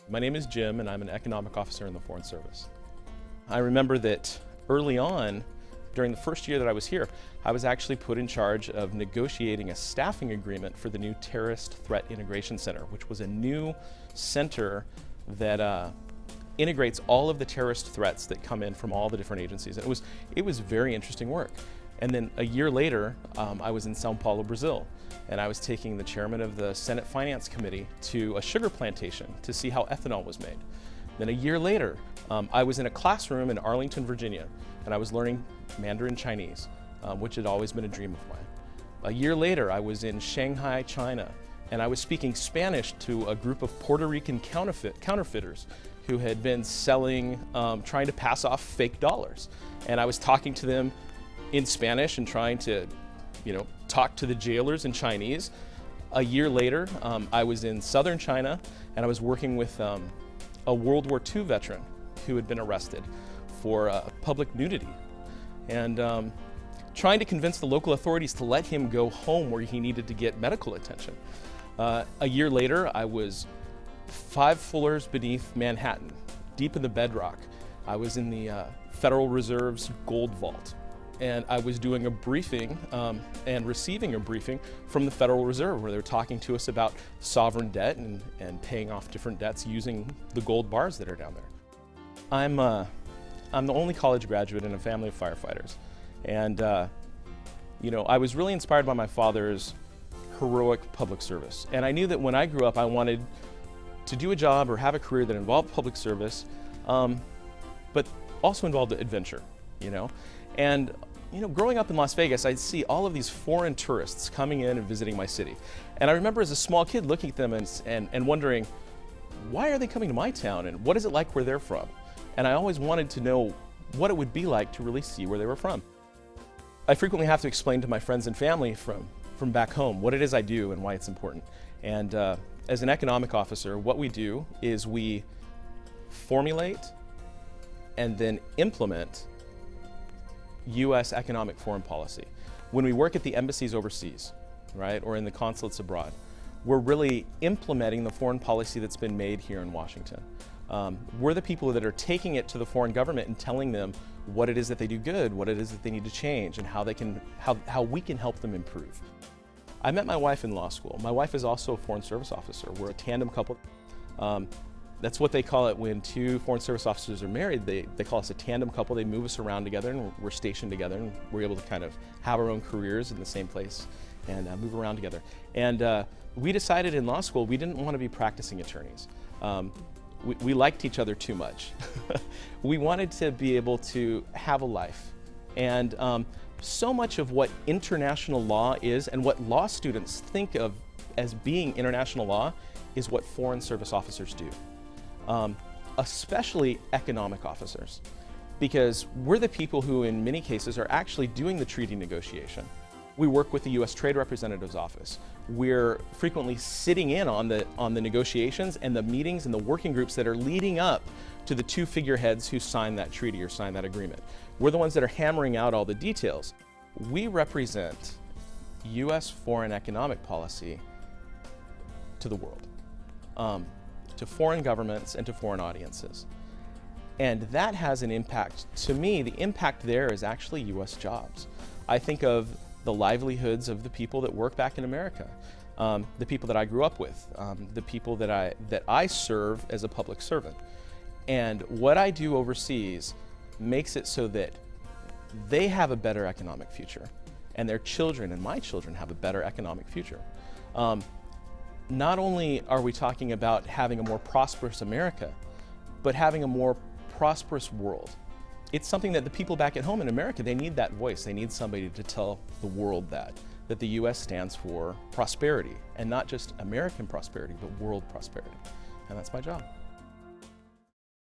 My name is Jim, and I'm an economic officer in the Foreign Service. I remember that early on, during the first year that I was here, I was actually put in charge of negotiating a staffing agreement for the new Terrorist Threat Integration Center, which was a new center that integrates all of the terrorist threats that come in from all the different agencies. And it was very interesting work. And then a year later, I was in Sao Paulo, Brazil, and I was taking the chairman of the Senate Finance Committee to a sugar plantation to see how ethanol was made. Then a year later, I was in a classroom in Arlington, Virginia, and I was learning Mandarin Chinese, which had always been a dream of mine. A year later, I was in Shanghai, China, and I was speaking Spanish to a group of Puerto Rican counterfeiters who had been selling, trying to pass off fake dollars. And I was talking to them in Spanish and trying to, talk to the jailers in Chinese. A year later, I was in southern China, and I was working with a World War II veteran who had been arrested for public nudity, and trying to convince the local authorities to let him go home where he needed to get medical attention. A year later, I was 5 floors beneath Manhattan, deep in the bedrock. I was in the Federal Reserve's gold vault, and I was doing a briefing and receiving a briefing from the Federal Reserve, where they were talking to us about sovereign debt and paying off different debts using the gold bars that are down there. I'm the only college graduate in a family of firefighters, and I was really inspired by my father's heroic public service, and I knew that when I grew up I wanted to do a job or have a career that involved public service, but also involved adventure, and growing up in Las Vegas, I'd see all of these foreign tourists coming in and visiting my city, and I remember as a small kid looking at them and wondering, why are they coming to my town, and what is it like where they're from? And I always wanted to know what it would be like to really see where they were from. I frequently have to explain to my friends and family from back home what it is I do and why it's important. And as an economic officer, what we do is we formulate and then implement U.S. economic foreign policy. When we work at the embassies overseas, right, or in the consulates abroad, we're really implementing the foreign policy that's been made here in Washington. We're the people that are taking it to the foreign government and telling them what it is that they do good, what it is that they need to change, and how we can help them improve. I met my wife in law school. My wife is also a Foreign Service officer. We're a tandem couple. That's what they call it when 2 Foreign Service officers are married. They call us a tandem couple. They move us around together, and we're stationed together, and we're able to kind of have our own careers in the same place and move around together. And we decided in law school we didn't want to be practicing attorneys. We liked each other too much. We wanted to be able to have a life. And so much of what international law is and what law students think of as being international law is what Foreign Service officers do, especially economic officers, because we're the people who in many cases are actually doing the treaty negotiation. We work with the U.S. Trade Representative's office. We're frequently sitting in on the negotiations and the meetings and the working groups that are leading up to the 2 figureheads who sign that treaty or sign that agreement. We're the ones that are hammering out all the details. We represent U.S. foreign economic policy to the world, to foreign governments and to foreign audiences. And that has an impact. To me, the impact there is actually U.S. jobs. I think of the livelihoods of the people that work back in America, the people that I grew up with, the people that I serve as a public servant. And what I do overseas makes it so that they have a better economic future, and their children and my children have a better economic future. Not only are we talking about having a more prosperous America, but having a more prosperous world. It's something that the people back at home in America, they need that voice. They need somebody to tell the world that the U.S. stands for prosperity, and not just American prosperity, but world prosperity. And that's my job.